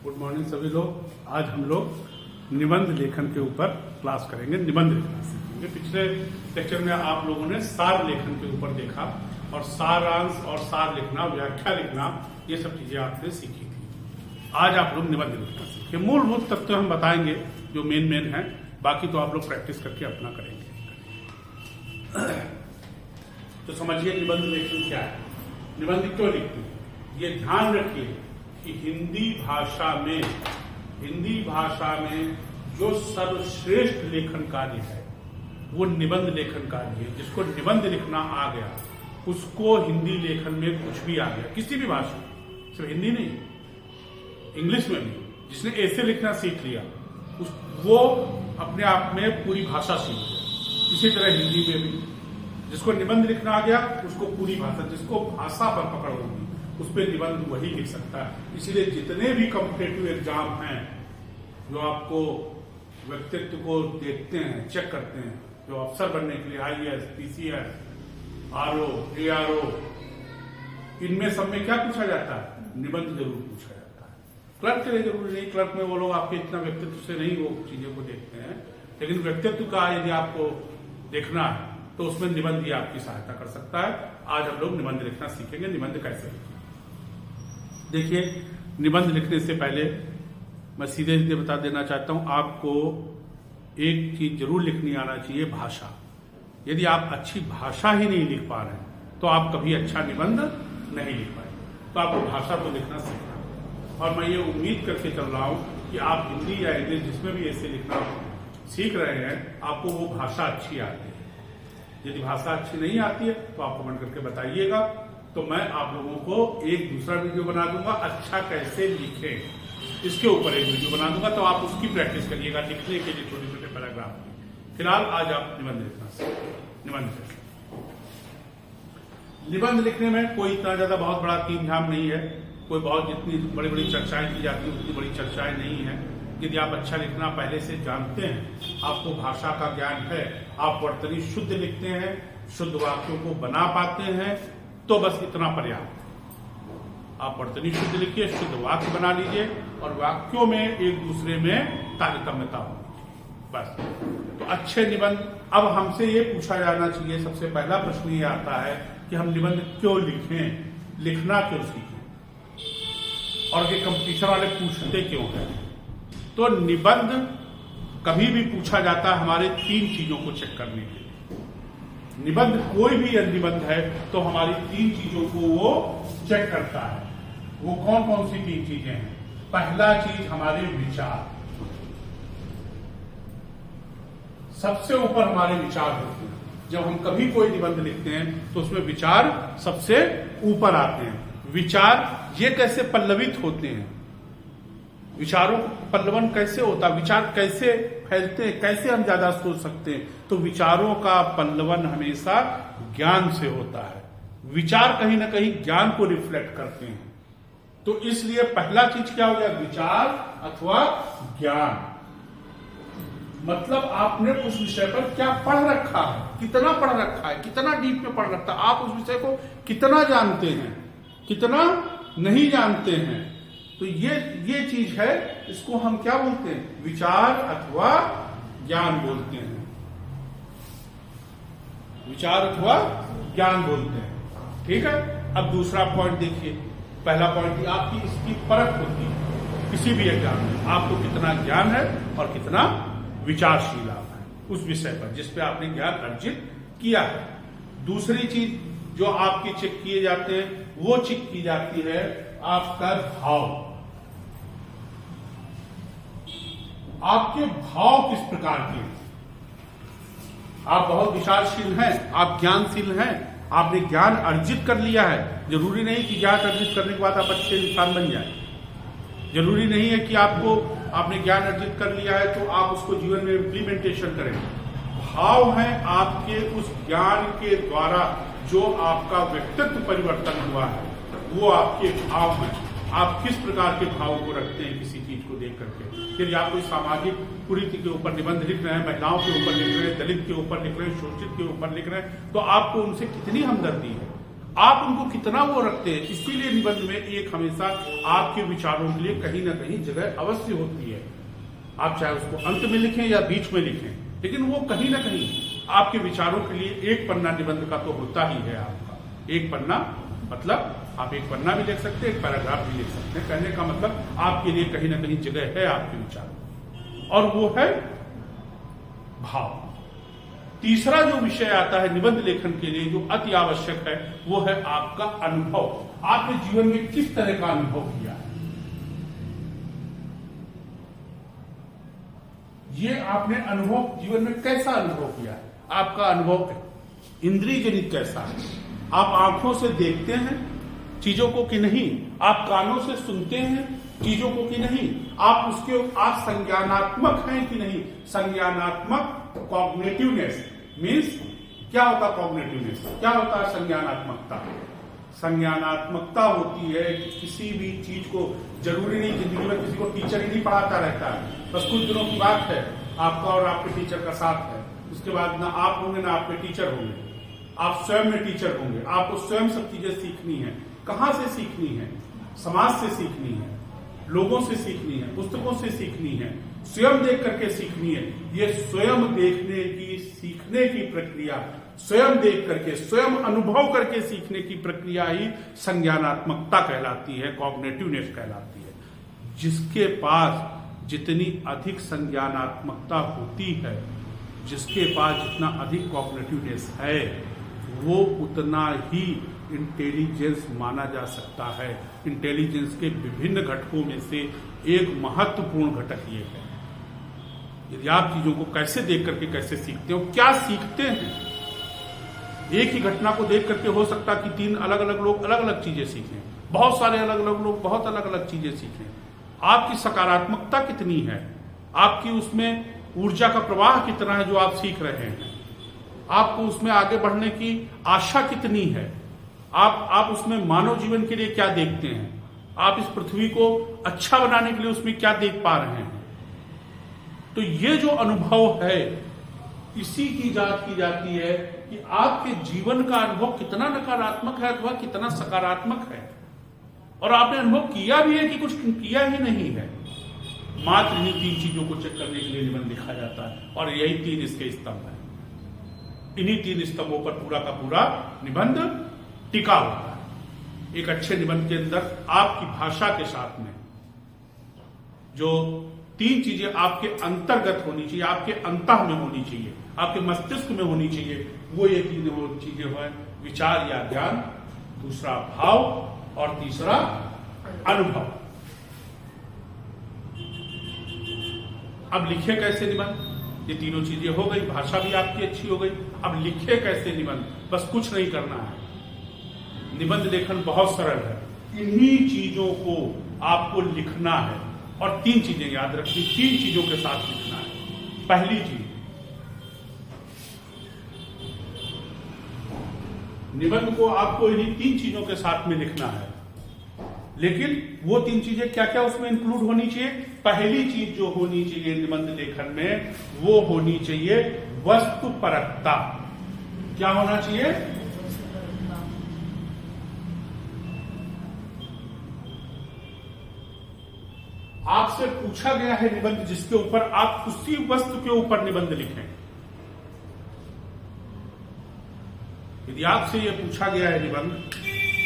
Good morning सभी लोग। आज हम लोग निबंध लेखन के ऊपर क्लास करेंगे। निबंध लिखना सीखेंगे। पिछले लेक्चर में आप लोगों ने सार लेखन के ऊपर देखा और सारांश और सार लिखना, व्याख्या लिखना, ये सब चीजें आपने सीखी थी। आज आप लोग निबंध लिखना सीखे। मूलभूत तत्व हम बताएंगे जो मेन हैं, बाकी तो आप लोग प्रैक्टिस करके अपना करेंगे। तो समझिए निबंध लेखन क्या है, निबंध क्यों लिखते हैं। ये ध्यान रखिए कि हिंदी भाषा में जो सर्वश्रेष्ठ लेखन कार्य है वो निबंध लेखन कार्य है। जिसको निबंध लिखना आ गया उसको हिंदी लेखन में कुछ भी आ गया, किसी भी भाषा में, सिर्फ हिंदी नहीं, इंग्लिश में भी। जिसने ऐसे लिखना सीख लिया वो अपने आप में पूरी भाषा सीख गया। इसी तरह हिंदी में भी जिसको निबंध लिखना आ गया उसको पूरी भाषा, जिसको भाषा पर पकड़ होगी उस पर निबंध वही लिख सकता है। इसलिए जितने भी कॉम्पिटिटिव एग्जाम हैं जो आपको व्यक्तित्व को देखते हैं, चेक करते हैं, जो अफसर बनने के लिए IAS, PCS, RO, ARO, इनमें सब में क्या पूछा जाता है, निबंध जरूर पूछा जाता है। क्लर्क के लिए जरूरी नहीं, क्लर्क में वो लोग आपके इतना व्यक्तित्व से नहीं वो चीजें को देखते हैं, लेकिन व्यक्तित्व का यदि आपको देखना है तो उसमें निबंध ही आपकी सहायता कर सकता है। आज हम लोग निबंध लिखना सीखेंगे। निबंध कैसे लिखें, देखिए निबंध लिखने से पहले मैं सीधे सीधे बता देना चाहता हूं, आपको एक चीज जरूर लिखनी आना चाहिए, भाषा। यदि आप अच्छी भाषा ही नहीं लिख पा रहे हैं तो आप कभी अच्छा निबंध नहीं लिख पाएंगे। तो आपको भाषा तो लिखना सीखना है। और मैं ये उम्मीद करके चल रहा हूं कि आप हिंदी या इंग्लिश जिसमें भी ऐसे लिखना सीख रहे हैं आपको वो भाषा अच्छी आती है। यदि भाषा अच्छी नहीं आती है तो आप कमेंट करके बताइएगा, तो मैं आप लोगों को एक दूसरा वीडियो बना दूंगा, अच्छा कैसे लिखें इसके ऊपर एक वीडियो बना दूंगा, तो आप उसकी प्रैक्टिस करिएगा लिखने के लिए छोटे छोटे पैराग्राफ की। फिलहाल आज आप निबंध लिखना सीखें। निबंध लिखने में कोई इतना ज्यादा बहुत बड़ा तीम झाम नहीं है, कोई बहुत जितनी बड़ी बड़ी चर्चाएं की जाती है उतनी बड़ी चर्चाएं नहीं है। यदि आप अच्छा लिखना पहले से जानते हैं, आपको भाषा का ज्ञान है, आप वर्तनी शुद्ध लिखते हैं, शुद्ध वाक्यों को बना पाते हैं, तो बस इतना पर्याप्त है। आप वर्तनी शुद्ध लिखिए, शुद्ध वाक्य बना लीजिए और वाक्यों में एक दूसरे में तारतम्यता होगी, बस। तो अच्छे निबंध, अब हमसे ये पूछा जाना चाहिए, सबसे पहला प्रश्न ये आता है कि हम निबंध क्यों लिखें, लिखना क्यों सीखें, और ये कंपटीशन वाले पूछते क्यों हैं। तो निबंध कभी भी पूछा जाता है हमारे 3 चीजों को चेक करने के लिए। निबंध कोई भी निबंध है तो हमारी 3 चीजों को वो चेक करता है। वो कौन कौन सी 3 चीजें हैं। पहला चीज हमारे विचार, सबसे ऊपर हमारे विचार होते हैं। जब हम कभी कोई निबंध लिखते हैं तो उसमें विचार सबसे ऊपर आते हैं। विचार ये कैसे पल्लवित होते हैं, विचारों का पल्लवन कैसे होता है, विचार कैसे फैलते हैं, कैसे हम ज्यादा सोच सकते हैं। तो विचारों का पल्लवन हमेशा ज्ञान से होता है। विचार कहीं ना कहीं ज्ञान को रिफ्लेक्ट करते हैं। तो इसलिए पहला चीज क्या हो गया, विचार अथवा ज्ञान। मतलब आपने उस विषय पर क्या पढ़ रखा है, कितना पढ़ रखा है, कितना डीप में पढ़ रखा है, आप उस विषय को कितना जानते हैं, कितना नहीं जानते हैं। तो ये चीज है, इसको हम क्या बोलते हैं, विचार अथवा ज्ञान बोलते हैं। विचार अथवा ज्ञान बोलते हैं, ठीक है। अब दूसरा पॉइंट देखिए, पहला पॉइंट आपकी इसकी परख होती है किसी भी एग्जाम में, आपको कितना ज्ञान है और कितना विचारशील आप है उस विषय पर जिस पे आपने ज्ञान अर्जित किया है। दूसरी चीज जो आपकी चेक किए जाते हैं वो चेक की जाती है आपका भाव। आपके भाव किस प्रकार के हैं। आप बहुत विचारशील हैं, आप ज्ञानशील हैं, आपने ज्ञान अर्जित कर लिया है। जरूरी नहीं कि ज्ञान अर्जित करने के बाद आप अच्छे इंसान बन जाए। जरूरी नहीं है कि आपने ज्ञान अर्जित कर लिया है तो आप उसको जीवन में इम्प्लीमेंटेशन करें। भाव है आपके उस ज्ञान के द्वारा जो आपका व्यक्तित्व परिवर्तन हुआ है, वो आपके भाव हैं। आप किस प्रकार के भाव को रखते हैं किसी चीज को देख करके। यदि आप कोई सामाजिक कुरीति के ऊपर निबंध लिख रहे हैं, महिलाओं के ऊपर लिख रहे हैं, दलित के ऊपर लिख रहे हैं, शोषित के ऊपर लिख रहे हैं, तो आपको उनसे कितनी हमदर्दी है, आप उनको कितना वो रखते हैं। इसीलिए निबंध में एक हमेशा आपके विचारों के लिए कहीं ना कहीं जगह अवश्य होती है। आप चाहे उसको अंत में लिखें या बीच में लिखें, लेकिन वो कहीं ना कहीं आपके विचारों के लिए एक पन्ना निबंध का तो होता ही है। आपका एक पन्ना मतलब आप एक पन्ना भी लिख सकते हैं, एक पैराग्राफ भी लिख सकते हैं। कहने का मतलब आपके लिए कहीं ना कहीं जगह है आपके विचारों, और वो है भाव। तीसरा जो विषय आता है निबंध लेखन के लिए जो अति आवश्यक है, वो है आपका अनुभव। आपने जीवन में किस तरह का अनुभव किया है, ये आपने अनुभव जीवन में कैसा अनुभव किया है। आपका अनुभव इंद्रिय जनित कैसा है। आप आंखों से देखते हैं चीजों को कि नहीं, आप कानों से सुनते हैं चीजों को कि नहीं, आप संज्ञानात्मक हैं कि नहीं। संज्ञानात्मक कॉग्निटिवनेस मीन्स क्या होता है कॉग्निटिवनेस, क्या होता है संज्ञानात्मकता। संज्ञानात्मकता होती है कि किसी भी चीज को, जरूरी नहीं जिंदगी में किसी को टीचर ही नहीं पढ़ाता रहता है, बस कुछ दिनों की बात है आपका और आपके टीचर का साथ है, उसके बाद ना आप होंगे ना आपके टीचर होंगे, आप स्वयं में टीचर होंगे। आपको स्वयं सब चीजें सीखनी है। कहां से सीखनी है, समाज से सीखनी है, लोगों से सीखनी है, पुस्तकों से सीखनी है, स्वयं देख करके सीखनी है। ये स्वयं देखने की सीखने की प्रक्रिया, स्वयं देख करके स्वयं अनुभव करके सीखने की प्रक्रिया ही संज्ञानात्मकता कहलाती है, कॉग्निटिवनेस कहलाती है। जिसके पास जितनी अधिक संज्ञानात्मकता होती है, जिसके पास जितना अधिक कॉग्निटिवनेस है, वो उतना ही इंटेलिजेंस माना जा सकता है। इंटेलिजेंस के विभिन्न घटकों में से एक महत्वपूर्ण घटक ये है। यदि आप चीजों को कैसे देख करके कैसे सीखते हो, क्या सीखते हैं। एक ही घटना को देख करके हो सकता कि 3 अलग अलग लोग अलग अलग चीजें सीखें, बहुत सारे अलग अलग लोग बहुत अलग अलग चीजें सीखें। आपकी सकारात्मकता कितनी है, आपकी उसमें ऊर्जा का प्रवाह कितना है जो आप सीख रहे हैं, आपको उसमें आगे बढ़ने की आशा कितनी है, आप उसमें मानव जीवन के लिए क्या देखते हैं, आप इस पृथ्वी को अच्छा बनाने के लिए उसमें क्या देख पा रहे हैं। तो ये जो अनुभव है, इसी की जांच की जाती है कि आपके जीवन का अनुभव कितना नकारात्मक है अथवा कितना सकारात्मक है, और आपने अनुभव किया भी है कि कुछ किया ही नहीं है। मात्र इन्हीं 3 चीजों को चेक करने के लिए निबंध लिखा जाता है, और यही 3 इसके स्तंभ है। इन्हीं 3 स्तंभों पर पूरा का पूरा निबंध टिका होता है। एक अच्छे निबंध के अंदर आपकी भाषा के साथ में जो 3 चीजें आपके अंतर्गत होनी चाहिए, आपके अंतः में होनी चाहिए, आपके मस्तिष्क में होनी चाहिए, वो ये 3 चीजें हैं। विचार या ज्ञान, दूसरा भाव, और तीसरा अनुभव। अब लिखे कैसे निबंध, ये 3 चीजें हो गई, भाषा भी आपकी अच्छी हो गई। अब लिखे कैसे निबंध, बस कुछ नहीं करना है। निबंध लेखन बहुत सरल है, इन्हीं चीजों को आपको लिखना है, और 3 चीजें याद रखनी, 3 चीजों के साथ लिखना है। पहली चीज, निबंध को आपको इन्हीं 3 चीजों के साथ में लिखना है, लेकिन वो 3 चीजें क्या क्या उसमें इंक्लूड होनी चाहिए। पहली चीज जो होनी चाहिए निबंध लेखन में, वो होनी चाहिए वस्तुपरकता। क्या होना चाहिए, आपसे पूछा गया है निबंध जिसके ऊपर आप उसी वस्तु के ऊपर निबंध लिखें। यदि आपसे यह पूछा गया है निबंध,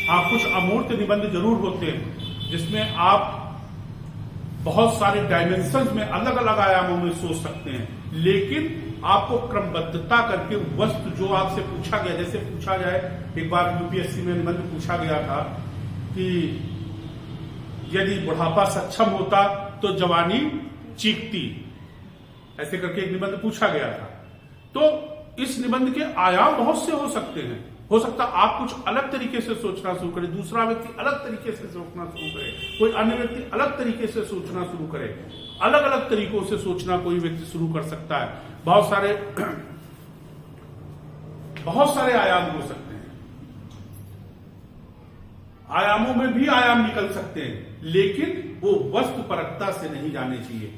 आप कुछ अमूर्त निबंध जरूर होते हैं जिसमें आप बहुत सारे डायमेंशंस में अलग अलग आयामों में सोच सकते हैं, लेकिन आपको क्रमबद्धता करके वस्तु जो आपसे पूछा गया, जैसे पूछा जाए, एक बार यूपीएससी में निबंध पूछा गया था कि यदि बुढ़ापा सक्षम होता तो जवानी चीखती, ऐसे करके एक निबंध पूछा गया था। तो इस निबंध के आयाम बहुत से हो सकते हैं। हो सकता आप कुछ अलग तरीके से सोचना शुरू करें, दूसरा व्यक्ति अलग तरीके से सोचना शुरू करे, कोई अन्य व्यक्ति अलग तरीके से सोचना शुरू करे। अलग अलग तरीकों से सोचना कोई व्यक्ति शुरू कर सकता है। बहुत सारे आयाम हो सकते हैं, आयामों में भी आयाम निकल सकते हैं, लेकिन वो वस्तुपरकता से नहीं जाने चाहिए,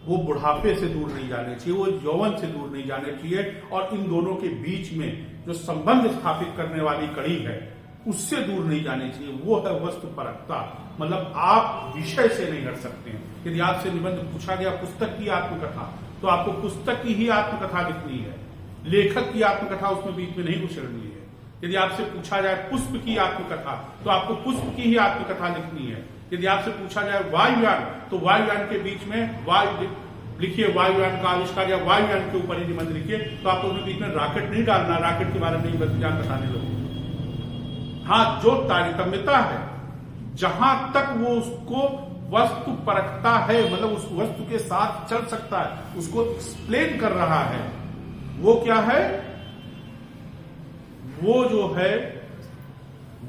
वो बुढ़ापे से दूर नहीं जाने चाहिए, वो यौवन से दूर नहीं जाने चाहिए, और इन दोनों के बीच में जो संबंध स्थापित करने वाली कड़ी है उससे दूर नहीं जानी चाहिए, वो है वस्तुपरकता। मतलब आप विषय से नहीं हट सकते हैं। यदि आपसे निबंध पूछा गया पुस्तक की आत्मकथा, तो आपको पुस्तक की ही आत्मकथा लिखनी है, लेखक की आत्मकथा उसमें बीच में नहीं उछलनी है। यदि आपसे पूछा जाए पुष्प की आत्मकथा, तो आपको पुष्प की ही आत्मकथा लिखनी है। यदि आपसे पूछा जाए वायुयान, तो वायुयान के बीच में वायु लिखिए, वायुयान का आविष्कार या वायुयान के ऊपर ही निबंध लिखिए, तो आपको उसमें बीच में रॉकेट नहीं डालना, रॉकेट के बारे में नहीं विज्ञान बताने लोग। हाँ, जो तारतम्यता है, जहां तक वो उसको वस्तु परखता है, मतलब उस वस्तु के साथ चल सकता है, उसको एक्सप्लेन कर रहा है, वो क्या है? वो जो है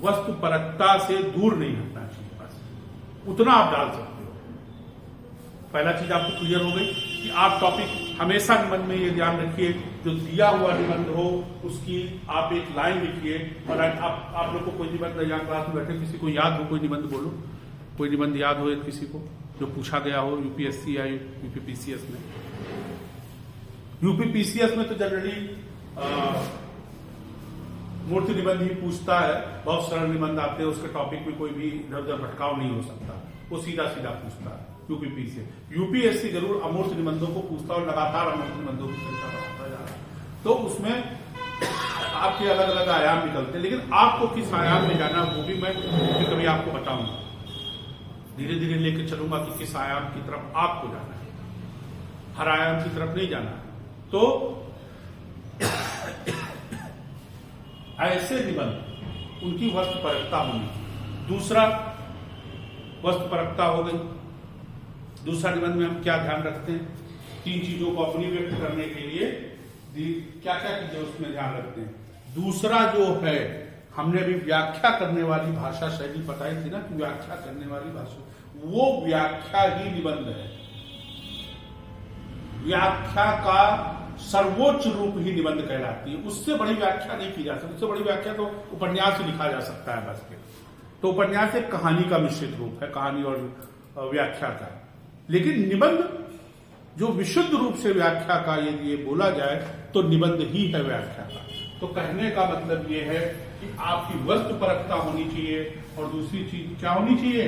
वस्तु परकता से दूर नहीं हटना चाहिए, बस उतना आप डाल सकते हो। पहला चीज आपको क्लियर हो गई कि आप टॉपिक हमेशा निबंध में ये ध्यान रखिए, जो दिया हुआ निबंध हो उसकी आप एक लाइन लिखिए। और आप लोग को कोई निबंध, यहाँ क्लास में बैठे किसी को याद हो कोई निबंध, बोलो कोई निबंध याद हो किसी को जो पूछा गया हो यूपीएससी या यूपीपीसीएस में। यूपीपीसीएस में तो जनरली मूर्ति निबंध ही पूछता है, बहुत सरल निबंध आते हैं, उसके टॉपिक में कोई भी इधर उधर भटकाव नहीं हो सकता, वो सीधा सीधा पूछता है यूपीपी से। यूपीएससी जरूर अमूर्त निबंधों को पूछता और लगातार अमूर्त निबंधों की संख्या बढ़ाता जा रहा है, तो उसमें आपके अलग अलग आयाम निकलते हैं। लेकिन आपको किस आयाम में जाना वो भी मैं कभी आपको बताऊंगा, धीरे धीरे लेकर चलूंगा कि किस आयाम की तरफ आपको जाना है, हर आयाम की तरफ नहीं जाना है। तो ऐसे निबंध उनकी वस्तुपरकता होनी चाहिए। दूसरा वस्तुपरकता हो गई। दूसरा निबंध में हम क्या ध्यान रखते हैं? 3 चीजों को अपनी व्यक्त करने के लिए क्या क्या चीजें उसमें ध्यान रखते हैं। दूसरा जो है, हमने अभी व्याख्या करने वाली भाषा शैली बताई थी ना कि व्याख्या करने वाली भाषा, वो व्याख्या ही निबंध है। व्याख्या का सर्वोच्च रूप ही निबंध कहलाती है, उससे बड़ी व्याख्या नहीं की जा सकती। उससे बड़ी व्याख्या तो उपन्यास ही लिखा जा सकता है बस के। तो उपन्यास एक कहानी का मिश्रित रूप है, कहानी और व्याख्या का। लेकिन निबंध जो विशुद्ध रूप से व्याख्या का यदि ये बोला जाए तो निबंध ही है व्याख्या का। तो कहने का मतलब ये है कि आपकी वस्तुपरकता होनी चाहिए, और दूसरी चीज क्या होनी चाहिए?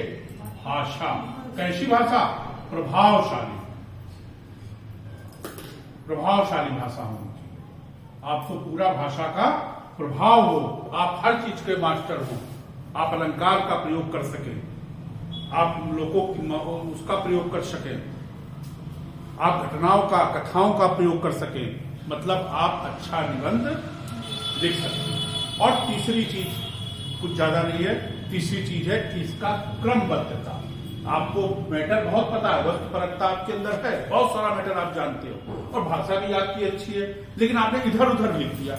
भाषा। कैसी भाषा? प्रभावशाली भाषा होनी चाहिए। आपको पूरा भाषा का प्रभाव हो, आप हर चीज के मास्टर हो, आप अलंकार का प्रयोग कर सकें, आप लोगों की उसका प्रयोग कर सकें, आप घटनाओं का, कथाओं का प्रयोग कर सकें, मतलब आप अच्छा निबंध लिख सकें। और तीसरी चीज कुछ ज्यादा नहीं है, तीसरी चीज है कि इसका क्रमबद्धता। आपको मैटर बहुत पता है, वस्तुपरकता आपके अंदर है, बहुत सारा मैटर आप जानते हो, और भाषा भी आपकी अच्छी है, लेकिन आपने इधर उधर लिख दिया,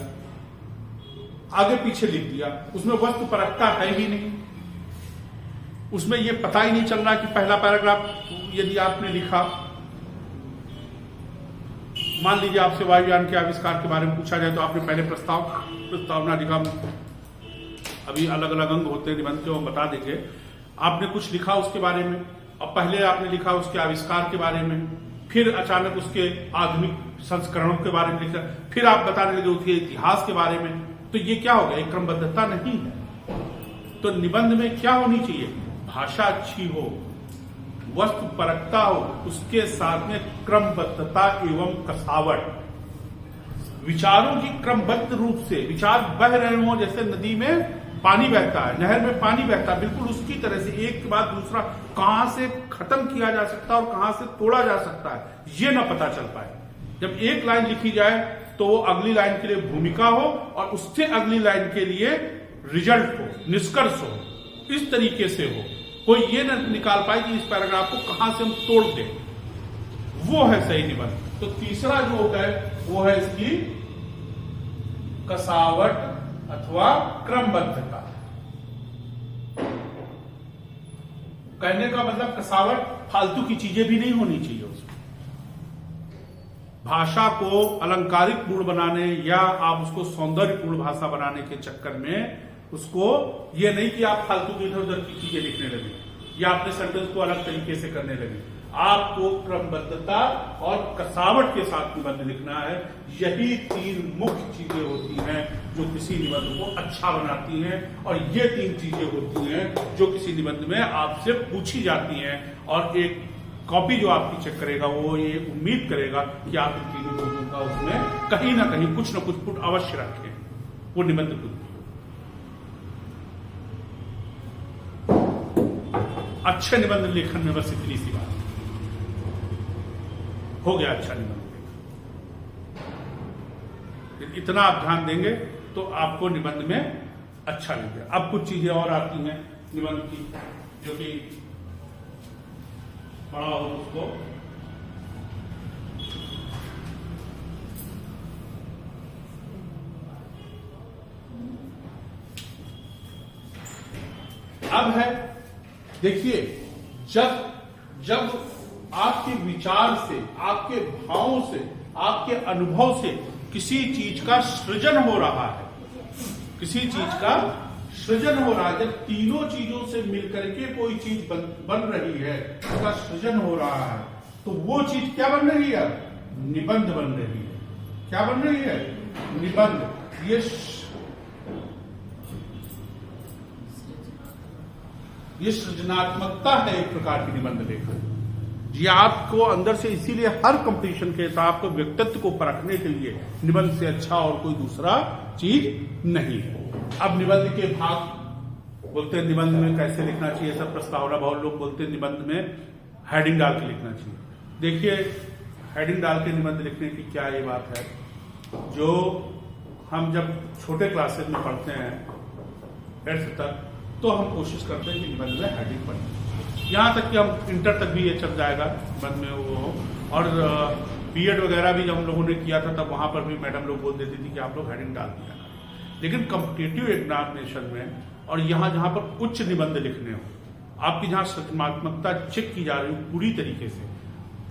आगे पीछे लिख दिया, उसमें वस्तुपरकता है ही नहीं। उसमें यह पता ही नहीं चल रहा कि पहला पैराग्राफ यदि आपने लिखा, मान लीजिए आपसे वायुयान के आविष्कार के बारे में पूछा जाए, तो आपने पहले प्रस्तावना लिखा, अभी अलग अलग अंग होते हैं निबंध के, वो बता देंगे। आपने कुछ लिखा उसके बारे में, और पहले आपने लिखा उसके आविष्कार के बारे में, फिर अचानक उसके आधुनिक संस्करणों के बारे में लिखा, फिर आप बताने लगे उसके इतिहास के बारे में। तो ये क्या हो गया? एक क्रमबद्धता नहीं है। तो निबंध में क्या होनी चाहिए? भाषा अच्छी हो, वस्तुपरकता हो, उसके साथ में क्रमबद्धता एवं कसावट, विचारों की क्रमबद्ध रूप से विचार बह रहे हो, जैसे नदी में पानी बहता है, नहर में पानी बहता है, बिल्कुल उसकी तरह से एक के बाद दूसरा कहां से खत्म किया जा सकता है और कहां से तोड़ा जा सकता है, ये ना पता चल पाए। जब एक लाइन लिखी जाए तो वो अगली लाइन के लिए भूमिका हो, और उससे अगली लाइन के लिए रिजल्ट हो, निष्कर्ष हो, इस तरीके से हो। कोई ये न निकाल पाए कि इस पैराग्राफ को कहां से हम तोड़ दें, वो है सही निबंध। तो तीसरा जो है वो है इसकी कसावट अथवा क्रमबद्धता। कहने का मतलब कसावट, फालतू की चीजें भी नहीं होनी चाहिए उसमें। भाषा को अलंकारिक पूर्ण बनाने या आप उसको सौंदर्यपूर्ण भाषा बनाने के चक्कर में उसको ये नहीं कि आप फालतू की इधर उधर की चीजें लिखने लगे या अपने सेंटेंस को अलग तरीके से करने लगे। आपको क्रमबद्धता और कसावट के साथ निबंध लिखना है। यही 3 मुख्य चीजें होती हैं जो किसी निबंध को अच्छा बनाती हैं, और ये 3 चीजें होती हैं जो किसी निबंध में आपसे पूछी जाती हैं, और एक कॉपी जो आपकी चेक करेगा वो ये उम्मीद करेगा कि आप इन 3 चीजों का उसमें कहीं ना कहीं कुछ न कुछ पुट अवश्य रखें, वो निबंध खुद। अच्छे निबंध लेखन में बस इतनी सी बात हो गया। अच्छा निबंध लेखन, इतना आप ध्यान देंगे तो आपको निबंध में अच्छा लगेगा। अब कुछ चीजें और आती हैं निबंध की, जो कि पढ़ा हो उसको। अब है, देखिए, जब आपके विचार से, आपके भावों से, आपके अनुभव से किसी चीज का सृजन हो रहा है, किसी चीज का सृजन हो रहा है, जब तीनों चीजों से मिलकर के कोई चीज बन रही है, उसका सृजन हो रहा है, तो वो चीज क्या बन रही है? निबंध बन रही है। क्या बन रही है? निबंध। ये सृजनात्मकता है एक प्रकार की निबंध लेखन। ये आपको अंदर से, इसीलिए हर कंपटीशन के साथ आपको व्यक्तित्व को परखने के लिए निबंध से अच्छा और कोई दूसरा चीज नहीं है। अब निबंध के भाग बोलते हैं, निबंध में कैसे लिखना चाहिए, सब प्रस्तावना। बहुत लोग बोलते हैं निबंध में हेडिंग डाल के लिखना चाहिए। देखिए, हेडिंग डाल के निबंध लिखने की क्या ये बात है, जो हम जब छोटे क्लासेस में पढ़ते हैं 8th तक, तो हम कोशिश करते हैं कि निबंध में हेडिंग पढ़ें। यहाँ तक कि हम इंटर तक भी ये चल जाएगा निबंध में वो। और बीएड वगैरह भी जब हम लोगों ने किया था, तब वहां पर भी मैडम लोग बोल देती थी कि आप लोग हेडिंग डाल दिया करें। लेकिन कॉम्पिटिटिव एग्जामिनेशन में और यहाँ पर उच्च निबंध लिखने हो, आपकी जहाँ सृजनात्मकता चेक की जा रही हो पूरी तरीके से,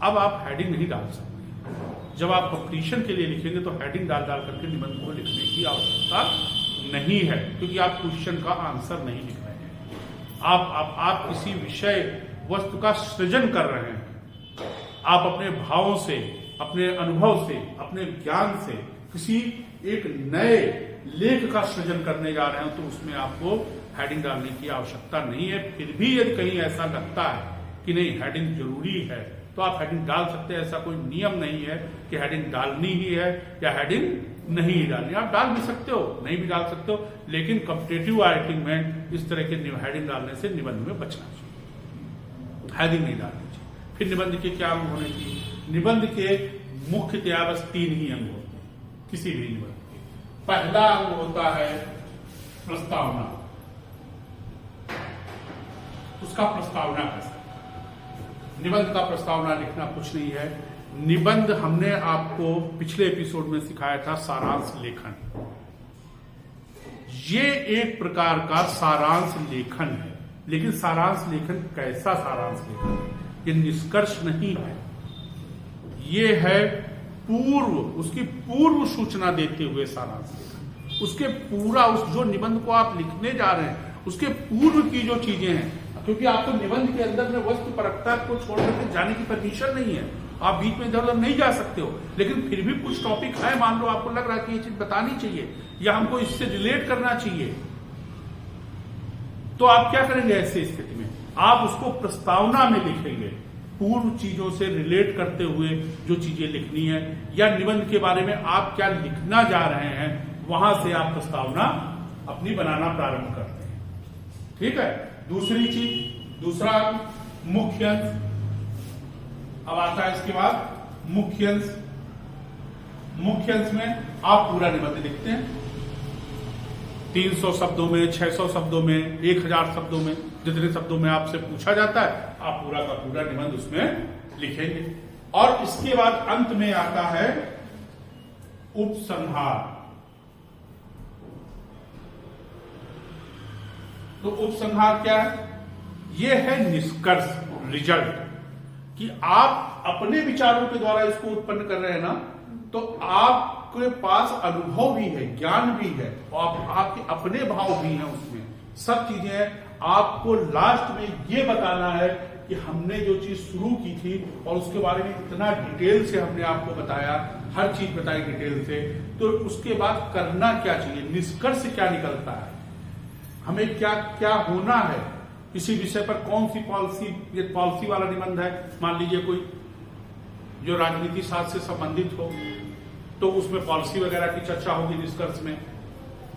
अब आप हेडिंग नहीं डाल सकते। जब आप कॉम्पिटिशन के लिए लिखेंगे तो हेडिंग डाल करके निबंध को लिखने की आवश्यकता नहीं है, क्योंकि आप क्वेश्चन का आंसर नहीं लिख रहे हैं। आप किसी विषय वस्तु का सृजन कर रहे हैं। आप अपने भावों से, अपने अनुभव से, अपने ज्ञान से किसी एक नए लेख का सृजन करने जा रहे हैं, तो उसमें आपको हेडिंग डालने की आवश्यकता नहीं है। फिर भी यदि कहीं ऐसा लगता है कि नहीं हेडिंग जरूरी है, तो आप हेडिंग डाल सकते हैं। ऐसा कोई नियम नहीं है कि हेडिंग डालनी ही है या हेडिंग नहीं डालनी। आप डाल भी सकते हो, नहीं भी डाल सकते हो, लेकिन कॉम्पिटिटिव राइटिंग में इस तरह के हेडिंग डालने से निबंध में बचना चाहिए, हेडिंग नहीं डालनी चाहिए। फिर निबंध के क्या अंग होने चाहिए? निबंध के मुख्यतया बस 3 ही अंग होते हैं किसी भी निबंध के। पहला अंग होता है प्रस्तावना। उसका प्रस्तावना कैसा? निबंध का प्रस्तावना लिखना कुछ नहीं है। निबंध हमने आपको पिछले एपिसोड में सिखाया था सारांश लेखन। ये एक प्रकार का सारांश लेखन है, लेकिन सारांश लेखन कैसा सारांश लेखन है? ये निष्कर्ष नहीं है, ये है उसकी पूर्व सूचना देते हुए सारांश लेखन। उसके पूरा जो निबंध को आप लिखने जा रहे हैं उसके पूर्व की जो चीजें हैं, क्योंकि आपको निबंध के अंदर में वस्तु परकता को छोड़ करके जाने की परमिशन नहीं है। आप बीच में इधर उधर नहीं जा सकते हो, लेकिन फिर भी कुछ टॉपिक है, मान लो आपको लग रहा है कि ये चीज बतानी चाहिए या हमको इससे रिलेट करना चाहिए, तो आप क्या करेंगे? ऐसे स्थिति में आप उसको प्रस्तावना में लिखेंगे, पूर्व चीजों से रिलेट करते हुए जो चीजें लिखनी है, या निबंध के बारे में आप क्या लिखना जा रहे हैं, वहां से आप प्रस्तावना अपनी बनाना प्रारंभ करते हैं। ठीक है। दूसरी चीज, दूसरा मुख्य अंश। अब आता है इसके बाद मुख्य अंश। मुख्य अंश में आप पूरा निबंध लिखते हैं 300 शब्दों में, 600 शब्दों में, 1000 शब्दों में, जितने शब्दों में आपसे पूछा जाता है आप पूरा का पूरा निबंध उसमें लिखेंगे। और इसके बाद अंत में आता है उपसंहार। तो उपसंहार क्या है? यह है निष्कर्ष, रिजल्ट, कि आप अपने विचारों के द्वारा इसको उत्पन्न कर रहे हैं ना, तो आपके पास अनुभव भी है, ज्ञान भी है, और आपके अपने भाव भी हैं, उसमें सब चीजें हैं। आपको लास्ट में ये बताना है कि हमने जो चीज शुरू की थी और उसके बारे में इतना डिटेल से हमने आपको बताया, हर चीज बताई डिटेल से, तो उसके बाद करना क्या चाहिए, निष्कर्ष क्या निकलता है, हमें क्या क्या होना है, इसी विषय पर कौन सी पॉलिसी, ये पॉलिसी वाला निबंध है, मान लीजिए कोई जो राजनीति शास्त्र से संबंधित हो तो उसमें पॉलिसी वगैरह की चर्चा होगी निष्कर्ष में।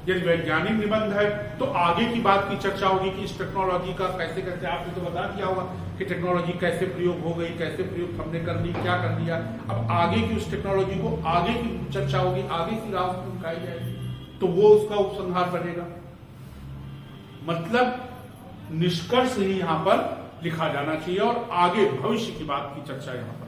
यदि वैज्ञानिक निबंध है तो आगे की बात की चर्चा होगी कि इस टेक्नोलॉजी का कैसे कैसे, आपने तो बता दिया होगा कि टेक्नोलॉजी कैसे प्रयोग हो गई, कैसे प्रयोग हमने कर ली, क्या कर लिया। अब आगे की उस टेक्नोलॉजी को आगे की चर्चा होगी, आगे की राह उठाई जाएगी, तो वो उसका उपसंहार बनेगा। मतलब निष्कर्ष ही यहां पर लिखा जाना चाहिए और आगे भविष्य की बात की चर्चा यहां पर।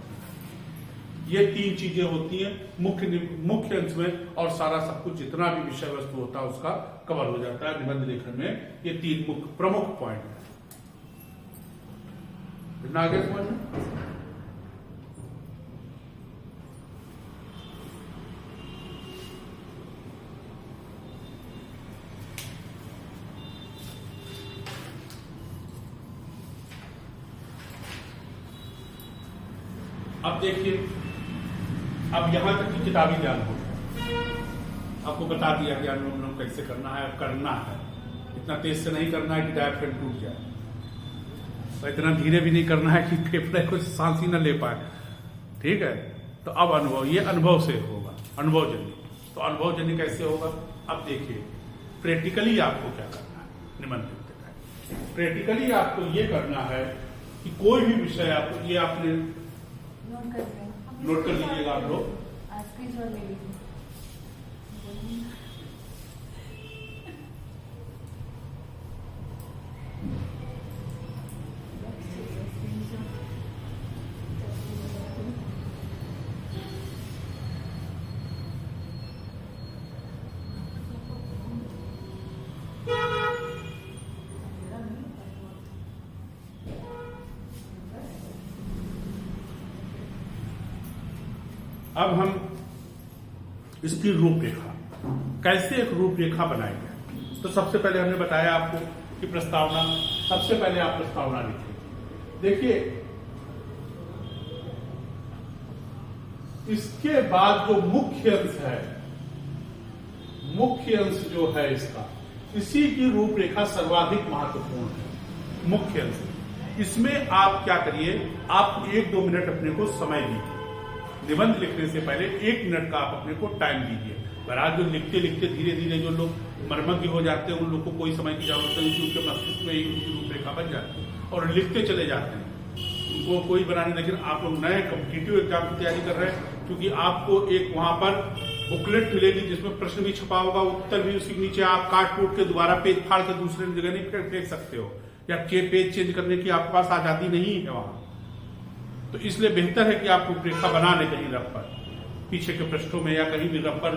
ये 3 चीजें होती हैं मुख्य अंश में, और सारा सब कुछ जितना भी विषय वस्तु होता है उसका कवर हो जाता है निबंध लेखन में। ये 3 प्रमुख पॉइंट है। इतना आगे समझ में? अब देखिए, अब यहां तक की किताबी ज्ञान हो गया, आपको बता दिया कि अनुलोम कैसे करना है, करना है इतना तेज से नहीं करना है कि डायफ्राम टूट जाए, और इतना धीरे भी नहीं करना है कि फेफड़े को सांस ही न ले पाए। ठीक है, तो अब अनुभव, ये अनुभव से होगा, अनुभवजन्य। तो अनुभवजन्य कैसे होगा? अब देखिए प्रैक्टिकली आपको क्या करना है निबंध लिखते टाइम। प्रैक्टिकली आपको ये करना है कि कोई भी विषय आपको, ये आपने नोट कर लीजिएगा आप लोग। अब हम इसकी रूपरेखा, कैसे एक रूपरेखा बनाएंगे। तो सबसे पहले हमने बताया आपको कि प्रस्तावना, सबसे पहले आप प्रस्तावना लिखें। देखिए इसके बाद जो मुख्य अंश है, मुख्य अंश जो है इसका, इसी की रूपरेखा सर्वाधिक महत्वपूर्ण है। मुख्य अंश, इसमें आप क्या करिए, आप 1-2 मिनट अपने को समय दीजिए। निबंध लिखने से पहले 1 मिनट का आप अपने को टाइम दीजिए। पर आज जो लिखते लिखते धीरे धीरे जो लोग मर्मज्ञ हो जाते हैं, उन लोग को कोई समय की जरूरत नहीं, उनके मस्तिष्क में ही उनकी रूपरेखा बन जाती है और लिखते चले जाते हैं, उनको कोई बनाने। लेकिन आप लोग नए कॉम्पिटिटिव एग्जाम की तैयारी कर रहे हैं, क्योंकि आपको एक वहां पर बुकलेट मिलेगी जिसमें प्रश्न भी छपा होगा, उत्तर भी उसी के नीचे, आप काट कूट के दोबारा पेज फाड़ के दूसरे जगह नहीं फेंक सकते हो, या पेज चेंज करने की आपके पास आजादी नहीं है वहां। तो इसलिए बेहतर है कि आप रूपरेखा बना लें कहीं रफ पर, पीछे के पृष्ठों में या कहीं भी रफ पर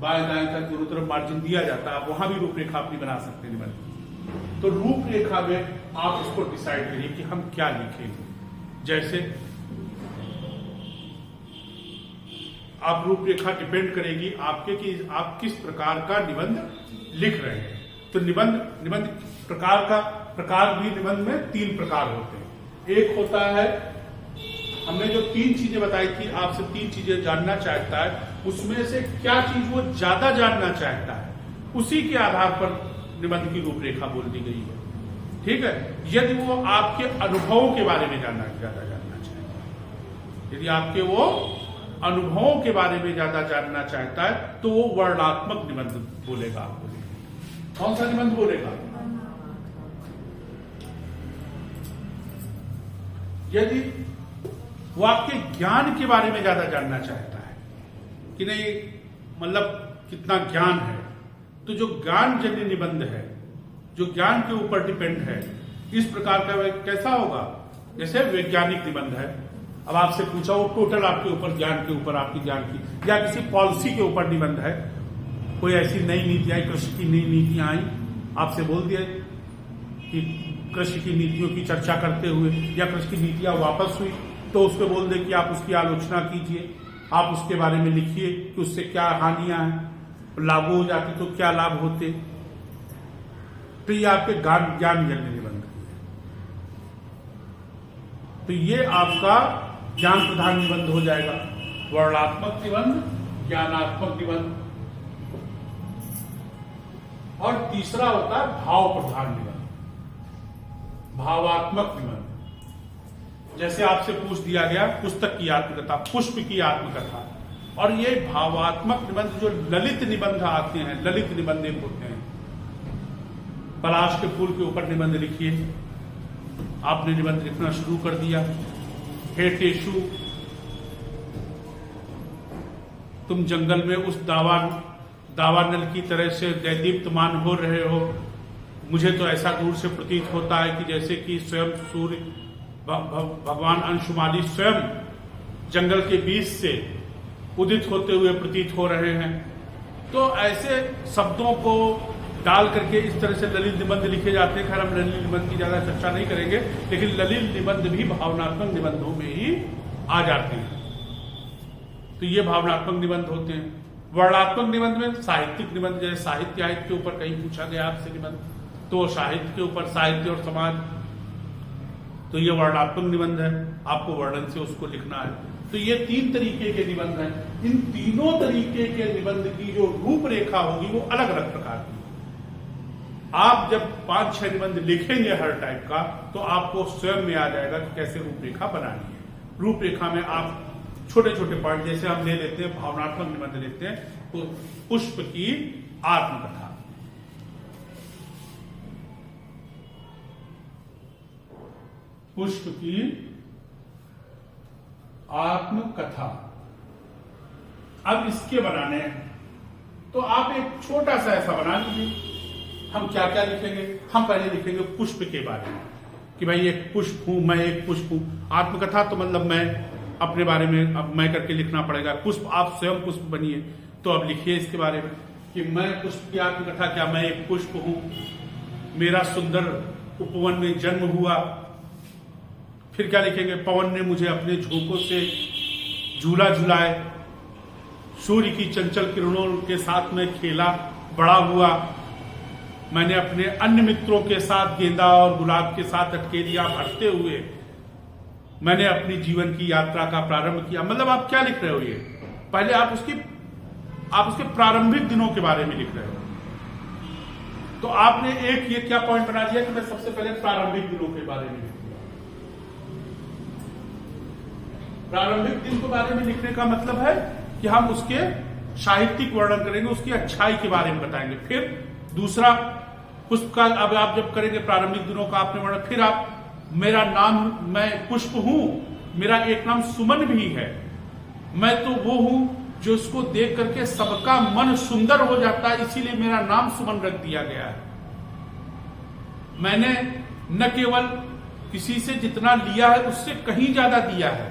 बाएं दाएं तक दोनों तरफ मार्जिन दिया जाता है, आप वहां भी रूपरेखा अपनी बना सकते हैं निबंध। तो रूपरेखा में आप इसको डिसाइड करिए कि हम क्या लिखेंगे। जैसे आप रूपरेखा डिपेंड करेगी आपके कि आप किस प्रकार का निबंध लिख रहे हैं। तो निबंध प्रकार भी निबंध में 3 प्रकार होते हैं। एक होता है, हमने जो 3 चीजें बताई थी, आपसे 3 चीजें जानना चाहता है, उसमें से क्या चीज वो ज्यादा जानना चाहता है, उसी के आधार पर निबंध की रूपरेखा बोल दी गई है। ठीक है, यदि वो आपके अनुभवों के बारे में ज्यादा जानना चाहता है, यदि आपके वो अनुभवों के बारे में ज्यादा जानना चाहता है, तो वो वर्णनात्मक निबंध बोलेगा। आपको कौन सा निबंध बोलेगा? यदि वो आपके ज्ञान के बारे में ज्यादा जानना चाहता है कि नहीं, मतलब कितना ज्ञान है, तो जो ज्ञान जन्य निबंध है, जो ज्ञान के ऊपर डिपेंड है, इस प्रकार का कैसा होगा? जैसे वैज्ञानिक निबंध है, अब आपसे पूछा वो टोटल आपके ऊपर, ज्ञान के ऊपर, आपकी ज्ञान की, या किसी पॉलिसी के ऊपर निबंध है, कोई ऐसी नई नीति आई, कृषि की नई नीतियां आई, आपसे बोल दिया कि कृषि की नीतियों की चर्चा करते हुए, या कृषि की नीतियां वापस हुई, तो उसको बोल दे कि आप उसकी आलोचना कीजिए, आप उसके बारे में लिखिए कि उससे क्या हानियां हैं, लागू हो जाती तो क्या लाभ होते। तो ये आपके ज्ञान जन्य निबंध है। तो ये आपका ज्ञान प्रधान निबंध हो जाएगा। वर्णनात्मक निबंध, ज्ञानात्मक निबंध, और तीसरा होता है भाव प्रधान निबंध, भावात्मक निबंध। जैसे आपसे पूछ दिया गया पुस्तक की आत्मकथा, पुष्प की आत्मकथा, और ये भावात्मक निबंध जो ललित निबंध आते हैं, ललित निबंध एक होते हैं। पलाश के फूल के ऊपर निबंध लिखिए, आपने निबंध लिखना शुरू कर दिया। हे टेशु, तुम जंगल में उस दावानल की तरह से दैदीप्यमान हो रहे हो। मुझे तो ऐसा दूर से प्रतीत होता है कि जैसे कि स्वयं सूर्य भगवान अंशुमाली स्वयं जंगल के बीच से उदित होते हुए प्रतीत हो रहे हैं। तो ऐसे शब्दों को डाल करके इस तरह से ललित निबंध लिखे जाते हैं। खैर हम ललित निबंध की ज्यादा चर्चा नहीं करेंगे, लेकिन ललित निबंध भी भावनात्मक निबंधों में ही आ जाते हैं। तो ये भावनात्मक निबंध होते हैं। वर्णात्मक निबंध में साहित्यिक निबंध, जैसे साहित्य के ऊपर कहीं पूछा गया आपसे निबंध, तो साहित्य के ऊपर साहित्य और समाज, तो ये वर्णात्मक निबंध है, आपको वर्णन से उसको लिखना है। तो ये 3 तरीके के निबंध हैं। इन तीनों तरीके के निबंध की जो रूपरेखा होगी वो अलग अलग प्रकार की। आप जब 5-6 निबंध लिखेंगे हर टाइप का, तो आपको स्वयं में आ जाएगा कि कैसे रूपरेखा बनानी है। रूपरेखा में आप छोटे छोटे पॉइंट, जैसे हम ले लेते हैं भावनात्मक निबंध लेते हैं, तो पुष्प की आत्मकथा। पुष्प की आत्मकथा। अब इसके बनाने हैं, तो आप एक छोटा सा ऐसा बना लीजिए। हम क्या क्या लिखेंगे? हम पहले लिखेंगे पुष्प के बारे में कि भाई एक पुष्प हूं, मैं एक पुष्प हूं। आत्मकथा तो मतलब मैं अपने बारे में, अब मैं करके लिखना पड़ेगा। पुष्प, आप स्वयं पुष्प बनिए, तो अब लिखिए इसके बारे में कि मैं पुष्प की आत्मकथा, क्या मैं एक पुष्प हूं, मेरा सुंदर उपवन में जन्म हुआ। फिर क्या लिखेंगे? पवन ने मुझे अपने झोंकों से झूला झुलाए, सूर्य की चंचल किरणों के साथ में खेला, बड़ा हुआ। मैंने अपने अन्य मित्रों के साथ गेंदा और गुलाब के साथ अटकेलियां भरते हुए मैंने अपनी जीवन की यात्रा का प्रारंभ किया। मतलब आप क्या लिख रहे हो? ये पहले आप उसके प्रारंभिक दिनों के बारे में लिख रहे हो। तो आपने एक ये क्या पॉइंट बना दिया कि मैं सबसे पहले प्रारंभिक दिनों के बारे में लिखूंगा। प्रारंभिक दिन के बारे में लिखने का मतलब है कि हम उसके साहित्यिक वर्णन करेंगे, उसकी अच्छाई के बारे में बताएंगे। फिर दूसरा पुष्प का, अब आप जब करेंगे प्रारंभिक दिनों का आपने वर्णन, फिर आप मेरा नाम, मैं पुष्प हूं, मेरा एक नाम सुमन भी है। मैं तो वो हूं जो उसको देख करके सबका मन सुंदर हो जाता है, इसीलिए मेरा नाम सुमन रख दिया गया है। मैंने न केवल किसी से जितना लिया है उससे कहीं ज्यादा दिया है।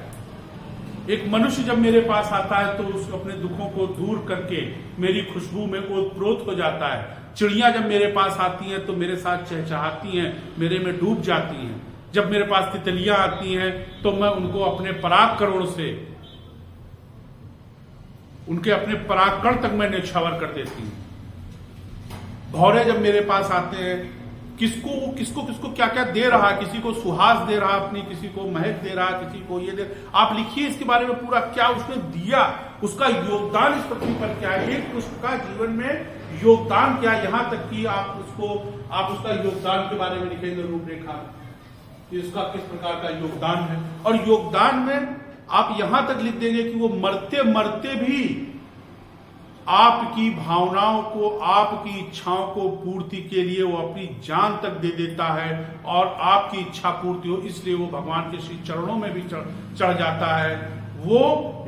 एक मनुष्य जब मेरे पास आता है तो उसको अपने दुखों को दूर करके मेरी खुशबू में ओतप्रोत हो जाता है। चिड़ियां जब मेरे पास आती हैं तो मेरे साथ चहचहाती हैं, मेरे में डूब जाती हैं। जब मेरे पास तितलियां आती हैं तो मैं उनको अपने परागकणों से, उनके अपने परागकण तक मैं न्यौछावर कर देती हूं। भौरे जब मेरे पास आते हैं, किसको क्या क्या दे रहा है, किसी को सुहास दे रहा अपनी, किसी को महक दे रहा, किसी को ये दे। आप लिखिए इसके बारे में पूरा, क्या उसने दिया, उसका योगदान इस पृथ्वी पर क्या है, एक पुष्प का जीवन में योगदान क्या है, यहां तक कि आप उसका योगदान के बारे में लिखेंगे रूपरेखा, इसका किस प्रकार का योगदान है। और योगदान में आप यहां तक लिख देंगे कि वो मरते मरते भी आपकी भावनाओं को, आपकी इच्छाओं को पूर्ति के लिए वो अपनी जान तक दे देता है, और आपकी इच्छा पूर्ति हो इसलिए वो भगवान के श्री चरणों में भी चढ़ जाता है। वो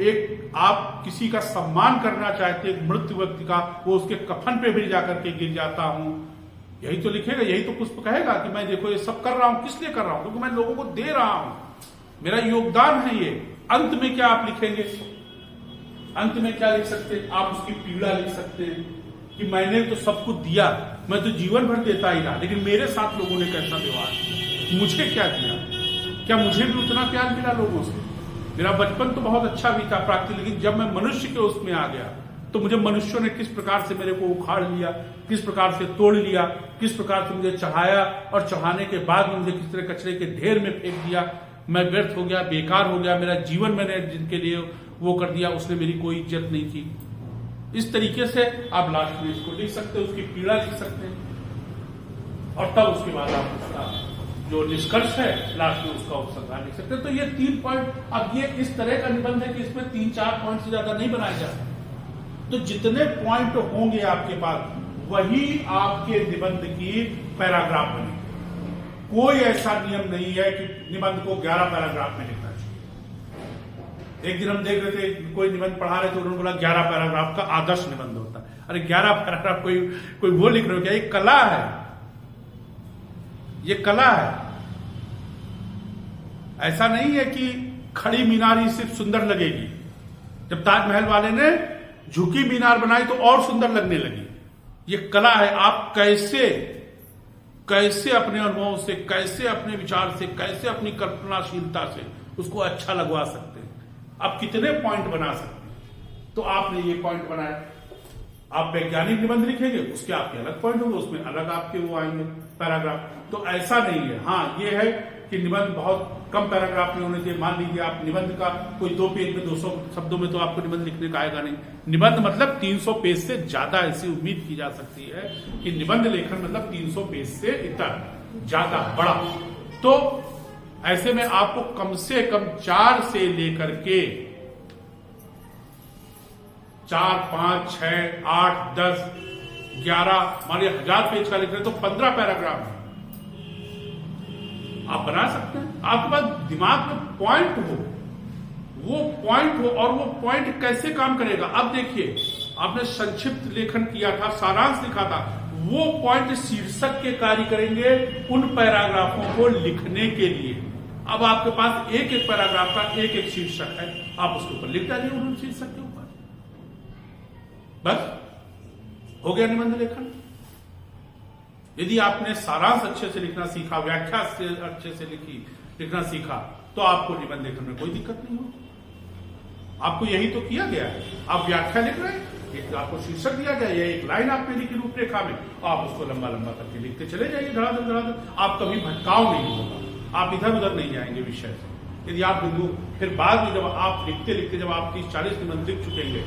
एक, आप किसी का सम्मान करना चाहते एक मृत्यु व्यक्ति का, वो उसके कफन पे भी जाकर के गिर जाता हूं। यही तो लिखेगा, यही तो पुष्प कहेगा कि मैं देखो ये सब कर रहा हूं, किस लिए कर रहा हूं, क्योंकि मैं लोगों को दे रहा हूं, मेरा योगदान है ये। अंत में क्या आप लिखेंगे? अंत में क्या लिख सकते हैं? आप उसकी पीड़ा लिख सकते हैं कि मैंने तो सबको दिया, मैं तो जीवन भर देता ही रहा, लेकिन मेरे साथ लोगों ने कैसा व्यवहार किया, मुझे क्या दिया, क्या मुझे भी उतना प्यार मिला लोगों से? मेरा बचपन तो बहुत अच्छा भी था प्राकृतिक, लेकिन जब मैं मनुष्य के उसमें आ गया तो मुझे मनुष्यों ने किस प्रकार से मेरे को उखाड़ लिया, किस प्रकार से तोड़ लिया, किस प्रकार से मुझे चढ़ाया और चढ़ाने के बाद में मुझे किस तरह कचरे के ढेर में फेंक दिया। मैं व्यर्थ हो गया, बेकार हो गया, मेरा जीवन मैंने जिनके लिए वो कर दिया, उसने मेरी कोई इज्जत नहीं की। इस तरीके से आप लास्ट में इसको लिख सकते हैं, उसकी पीड़ा लिख सकते हैं और तब उसके बाद आप उसका जो निष्कर्ष है लास्ट में उसका उपसंहार लिख सकते हैं। तो ये 3 पॉइंट, अब ये इस तरह का निबंध है कि इसमें 3-4 पॉइंट से ज्यादा नहीं बनाए जा सकते। तो जितने पॉइंट होंगे आपके पास वही आपके निबंध की पैराग्राफ बनेगी। कोई ऐसा नियम नहीं है कि निबंध को 11 पैराग्राफ में लिखना चाहिए। एक दिन हम देख रहे थे, कोई निबंध पढ़ा रहे थे, उन्होंने बोला 11 पैराग्राफ का आदर्श निबंध होता है। अरे 11 पैराग्राफ कोई वो लिख रहे हो क्या? ये कला है, ये कला है। ऐसा नहीं है कि खड़ी मीनार ही सिर्फ सुंदर लगेगी। जब ताजमहल वाले ने झुकी मीनार बनाई तो और सुंदर लगने लगी। ये कला है, आप कैसे अपने अनुभवों से, कैसे अपने विचार से, कैसे अपनी कल्पनाशीलता से उसको अच्छा लगवा सकते हैं। आप कितने पॉइंट बना सकते हैं। तो आपने ये पॉइंट बनाया, आप वैज्ञानिक निबंध लिखेंगे, उसके आपके अलग पॉइंट होंगे, उसमें अलग आपके वो आएंगे पैराग्राफ। तो ऐसा नहीं है। हाँ, ये है कि निबंध बहुत कम पैराग्राफ में होने चाहिए। मान लीजिए आप निबंध का कोई 2 पेज में 200 शब्दों में तो आपको निबंध लिखने का आएगा नहीं। निबंध मतलब 300 पेज से ज्यादा, ऐसी उम्मीद की जा सकती है कि निबंध लेखन मतलब 300 पेज से इतना ज्यादा बड़ा। तो ऐसे में आपको कम से कम 4 से लेकर के 4, 5, 6, 8, 10, 11, मान लीजिए 1000 पेज का लिख रहे तो 15 पैराग्राफ आप बना सकते हैं। आपके पास दिमाग में पॉइंट हो, वो पॉइंट हो, और वो पॉइंट कैसे काम करेगा। अब देखिए, आपने संक्षिप्त लेखन किया था, सारांश लिखा था, वो पॉइंट शीर्षक के कार्य करेंगे उन पैराग्राफों को लिखने के लिए। अब आपके पास एक एक पैराग्राफ का एक एक शीर्षक है, आप उसके ऊपर लिख डालिए उन शीर्षक के ऊपर, बस हो गया निबंध लेखन। यदि आपने सारांश अच्छे से लिखना सीखा, व्याख्या से अच्छे से लिखना सीखा, तो आपको निबंध लेखन में कोई दिक्कत नहीं होगी। आपको यही तो किया गया है। आप व्याख्या लिख रहे हैं, एक आपको शीर्षक दिया गया है, एक लाइन आपने लिखी रूपरेखा में, आप उसको लंबा लंबा करके लिखते चले जाइए, धड़ाधड़। आप कभी भटकाव नहीं होगा, आप इधर उधर नहीं जाएंगे विषय से। यदि आप बिंदु फिर बाद में जब आप लिखते लिखते जब आप 30-40 निबंध लिख चुकेंगे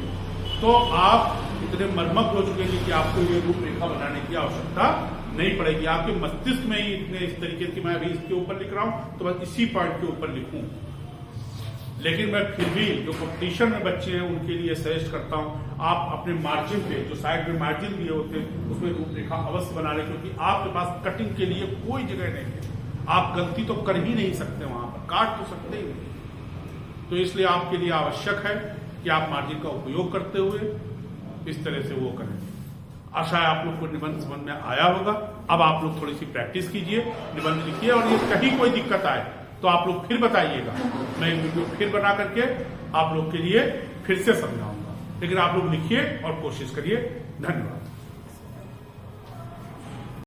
तो आप इतने मर्मज्ञ हो चुकेंगे कि आपको ये रूपरेखा बनाने की आवश्यकता नहीं पड़ेगी। आपके मस्तिष्क में ही इतने इस तरीके की, मैं अभी इसके ऊपर लिख रहा हूं तो मैं इसी पॉइंट के ऊपर लिखूं। लेकिन मैं फिर भी जो कंपटीशन में बच्चे हैं उनके लिए सजेस्ट करता हूं, आप अपने मार्जिन पे, जो साइड में मार्जिन दिए होते हैं, उसमें रूपरेखा अवश्य बना लें, क्योंकि आपके पास कटिंग के लिए कोई जगह नहीं है। आप गलती तो कर ही नहीं सकते, वहां पर काट तो सकते ही नहीं। तो इसलिए आपके लिए आवश्यक है कि आप मार्जिन का उपयोग करते हुए इस तरह से वो करें। आशा है आप लोग को निबंध समझ में आया होगा। अब आप लोग थोड़ी सी प्रैक्टिस कीजिए, निबंध लिखिए, और ये कहीं कोई दिक्कत आए तो आप लोग फिर बताइएगा। मैं वीडियो फिर बना करके आप लोग के लिए फिर से समझाऊंगा। लेकिन आप लोग लिखिए और कोशिश करिए। धन्यवाद।